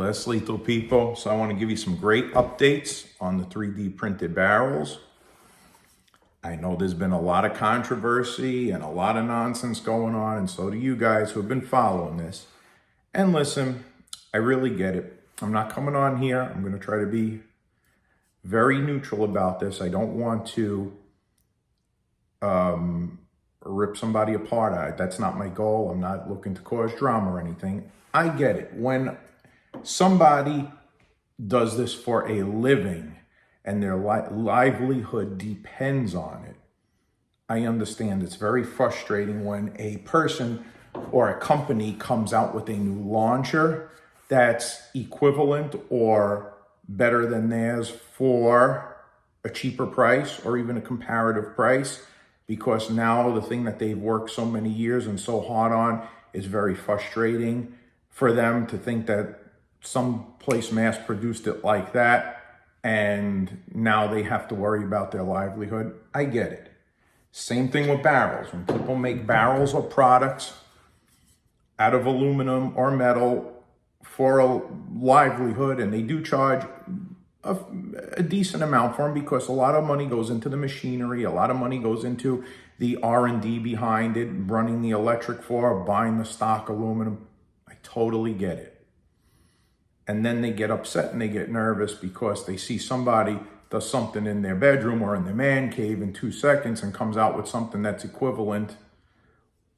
less lethal people. So I want to give you some great updates on the 3D printed barrels. I know there's been a lot of controversy and a lot of nonsense going on, and so do you guys who have been following this. And listen, I really get it. I'm not coming on here. I'm going to try to be very neutral about this. I don't want to rip somebody apart. That's not my goal. I'm not looking to cause drama or anything. I get it. When somebody does this for a living and their livelihood depends on it, I understand it's very frustrating when a person or a company comes out with a new launcher that's equivalent or better than theirs for a cheaper price or even a comparative price, because now the thing that they've worked so many years and so hard on is very frustrating for them to think that some place mass produced it like that and now they have to worry about their livelihood. I get it. Same thing with barrels. When people make barrels or products out of aluminum or metal for a livelihood, and they do charge a decent amount for them because a lot of money goes into the machinery, a lot of money goes into the R&D behind it, running the electric for, buying the stock aluminum. I totally get it. And then they get upset and they get nervous because they see somebody does something in their bedroom or in their man cave in 2 seconds and comes out with something that's equivalent,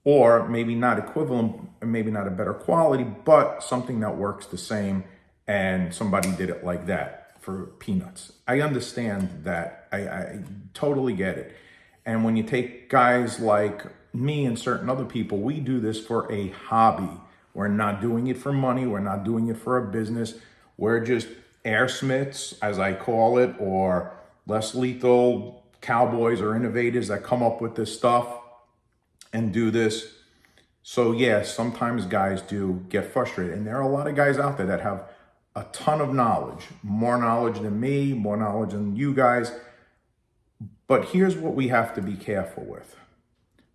or maybe not equivalent, and maybe not a better quality, but something that works the same, and somebody did it like that for peanuts. I understand that. I totally get it. And when you take guys like me and certain other people, we do this for a hobby. We're not doing it for money. We're not doing it for a business. We're just airsmiths, as I call it, or less lethal cowboys or innovators that come up with this stuff and do this. So yeah, sometimes guys do get frustrated. And there are a lot of guys out there that have a ton of knowledge, more knowledge than me, more knowledge than you guys. But here's what we have to be careful with.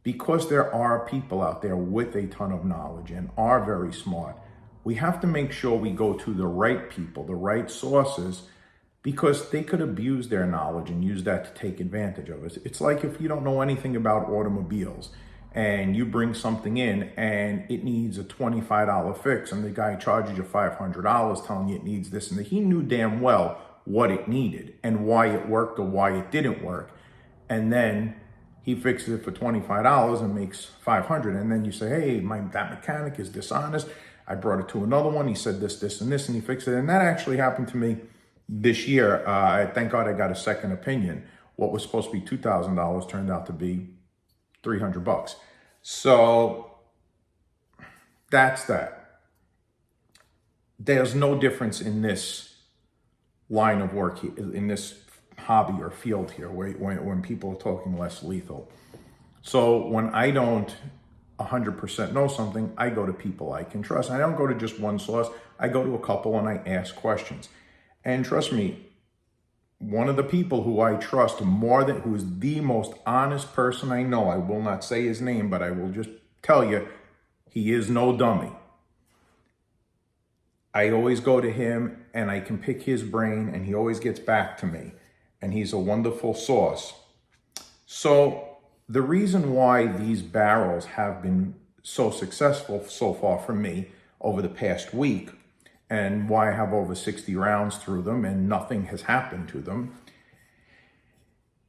Because there are people out there with a ton of knowledge and are very smart, we have to make sure we go to the right people, the right sources, because they could abuse their knowledge and use that to take advantage of it. It's like if you don't know anything about automobiles and you bring something in and it needs a $25 fix and the guy charges you $500 telling you it needs this and that. He knew damn well what it needed and why it worked or why it didn't work. And then he fixes it for $25 and makes $500. And then you say, hey, that mechanic is dishonest. I brought it to another one. He said this, this, and this, and he fixed it. And that actually happened to me this year. Thank God I got a second opinion. What was supposed to be $2,000 turned out to be $300. So that's that. There's no difference in this line of work, in this hobby or field here, when people are talking less lethal. So when I don't 100% know something, I go to people I can trust. I don't go to just one source. I go to a couple and I ask questions. And trust me, one of the people who I trust more than, who is the most honest person I know, I will not say his name, but I will just tell you, he is no dummy. I always go to him and I can pick his brain and he always gets back to me. And he's a wonderful source. So the reason why these barrels have been so successful so far for me over the past week, and why I have over 60 rounds through them and nothing has happened to them,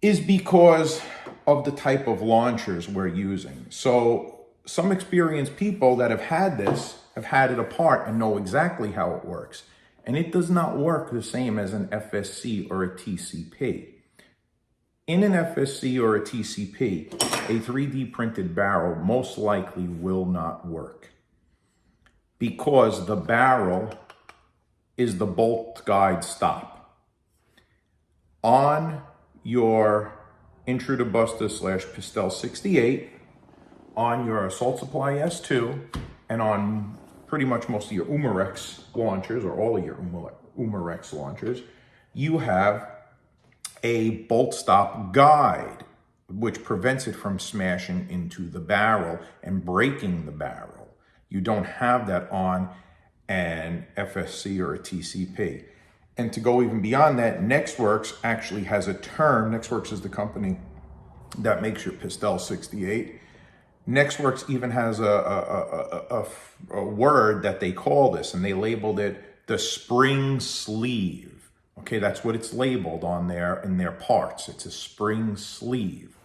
is because of the type of launchers we're using. So some experienced people that have had this have had it apart and know exactly how it works. And it does not work the same as an FSC or a TCP. In an FSC or a TCP, a 3D printed barrel most likely will not work because the barrel is the bolt guide stop. On your Itrubuster / Pistelle 68, on your Assault Supply S2, and on pretty much most of your Umarex launchers, or all of your Umarex launchers, you have a bolt stop guide, which prevents it from smashing into the barrel and breaking the barrel. You don't have that on an FSC or a TCP. And to go even beyond that, NextWorks actually has a term. NextWorks is the company that makes your Pistelle 68. NextWorks even has a word that they call this, and they labeled it the spring sleeve. Okay, that's what it's labeled on there in their parts. It's a spring sleeve.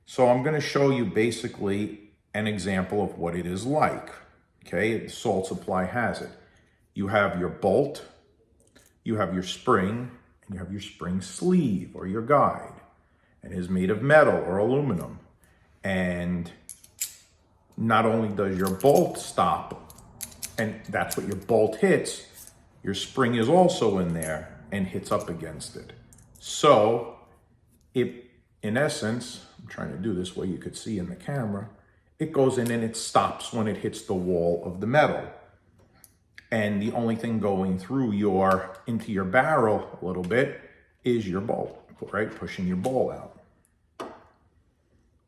So I'm going to show you basically an example of what it is like. Okay, the Salt Supply has it. You have your bolt, you have your spring, and you have your spring sleeve or your guide. And it is made of metal or aluminum. And not only does your bolt stop, and that's what your bolt hits, your spring is also in there and hits up against it. So it, in essence, I'm trying to do this where you could see in the camera, it goes in and it stops when it hits the wall of the metal. And the only thing going through into your barrel a little bit is your bolt, right? Pushing your bowl out.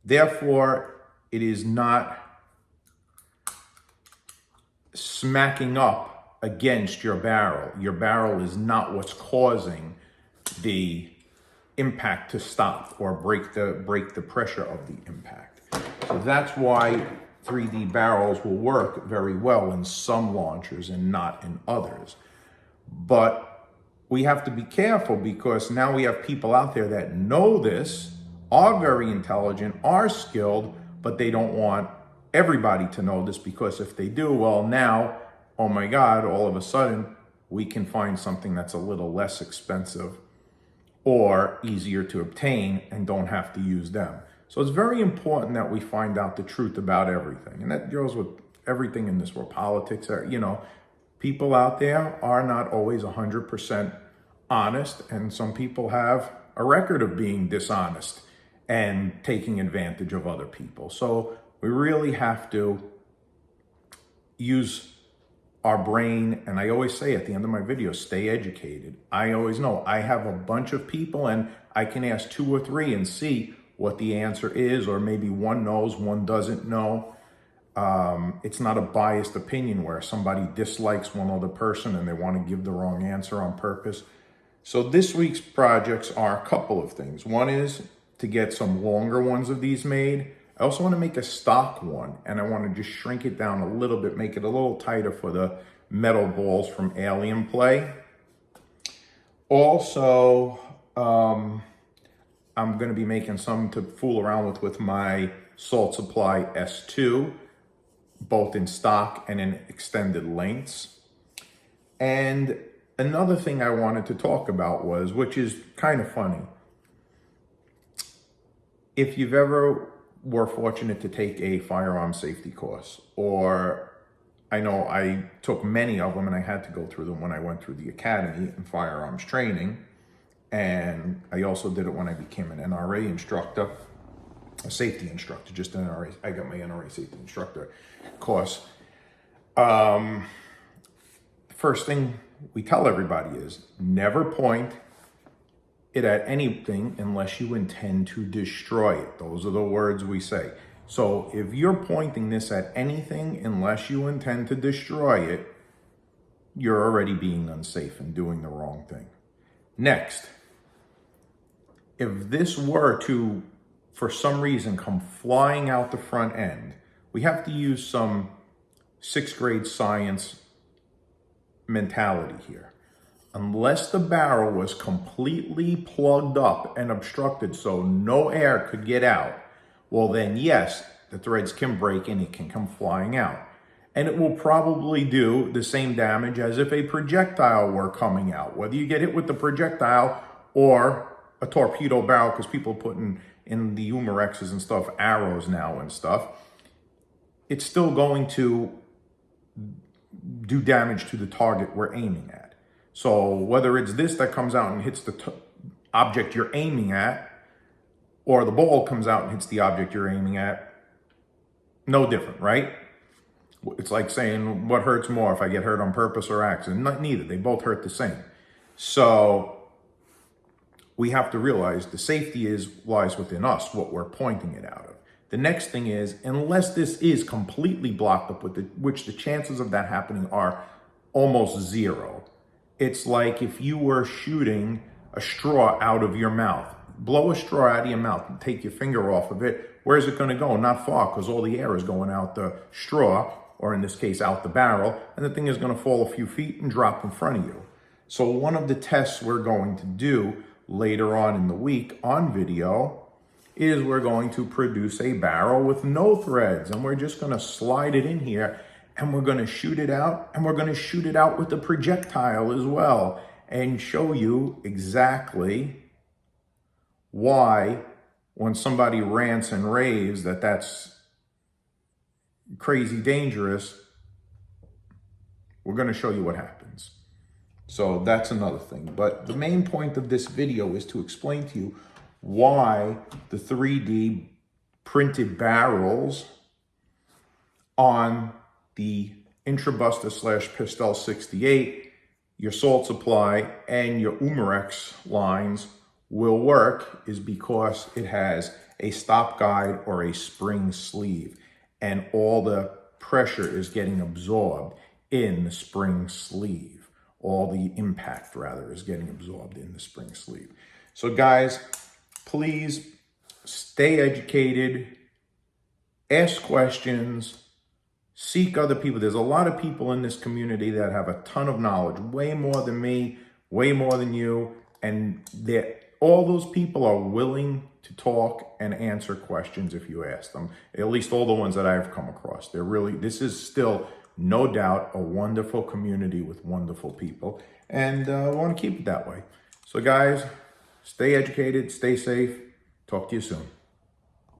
Therefore, it is not smacking up against your barrel. Your barrel is not what's causing the impact to stop or break the pressure of the impact. So that's why 3D barrels will work very well in some launchers and not in others. But we have to be careful because now we have people out there that know this, are very intelligent, are skilled, but they don't want everybody to know this, because if they do, well, now, oh my God, all of a sudden we can find something that's a little less expensive or easier to obtain and don't have to use them. So it's very important that we find out the truth about everything. And that goes with everything in this world. Politics are, people out there are not always 100% honest. And some people have a record of being dishonest and taking advantage of other people. So we really have to use our brain. And I always say at the end of my videos, stay educated. I always know I have a bunch of people and I can ask 2 or 3 and see what the answer is, or maybe one knows, one doesn't know. It's not a biased opinion where somebody dislikes one other person and they want to give the wrong answer on purpose. So this week's projects are a couple of things. One is to get some longer ones of these made. I also want to make a stock one, and I want to just shrink it down a little bit, make it a little tighter for the metal balls from Alien Play. Also, I'm going to be making some to fool around with my Salt Supply S2, both in stock and in extended lengths. And another thing I wanted to talk about was, which is kind of funny, if you've ever were fortunate to take a firearm safety course, or I know I took many of them and I had to go through them when I went through the academy in firearms training. And I also did it when I became an NRA instructor, a safety instructor, just an NRA. I got my NRA safety instructor course. First thing we tell everybody is never point it at anything unless you intend to destroy it. Those are the words we say. So if you're pointing this at anything unless you intend to destroy it, you're already being unsafe and doing the wrong thing. Next, if this were to, for some reason, come flying out the front end, we have to use some 6th grade science mentality here. Unless the barrel was completely plugged up and obstructed so no air could get out, well then yes, the threads can break and it can come flying out. And it will probably do the same damage as if a projectile were coming out. Whether you get hit with the projectile or a torpedo barrel, because people put in the Humerexes and stuff, arrows now and stuff, it's still going to do damage to the target we're aiming at. So whether it's this that comes out and hits the object you're aiming at, or the ball comes out and hits the object you're aiming at, no different, right? It's like saying, what hurts more, if I get hurt on purpose or accident? Neither. They both hurt the same. So we have to realize the safety lies within us, what we're pointing it out of. The next thing is, unless this is completely blocked up, which the chances of that happening are almost zero. It's like if you were shooting a straw out of your mouth. Blow a straw out of your mouth and take your finger off of it. Where's it going to go? Not far, because all the air is going out the straw, or in this case, out the barrel, and the thing is going to fall a few feet and drop in front of you. So one of the tests we're going to do later on in the week on video is we're going to produce a barrel with no threads, and we're just going to slide it in here, and we're going to shoot it out, and we're going to shoot it out with the projectile as well, and show you exactly why, when somebody rants and raves that that's crazy dangerous, we're going to show you what happens. So that's another thing. But the main point of this video is to explain to you why the 3D printed barrels on the Itrubuster / Pistelle 68, your salt supply, and your Umarex lines will work is because it has a stop guide or a spring sleeve, and all the pressure is getting absorbed in the spring sleeve. All the impact, rather, is getting absorbed in the spring sleeve. So guys, please stay educated, ask questions, seek other people. There's a lot of people in this community that have a ton of knowledge, way more than me, way more than you, and all those people are willing to talk and answer questions if you ask them. At least all the ones that I've come across. This is still, no doubt, a wonderful community with wonderful people, and I want to keep it that way. So guys, stay educated, stay safe. Talk to you soon.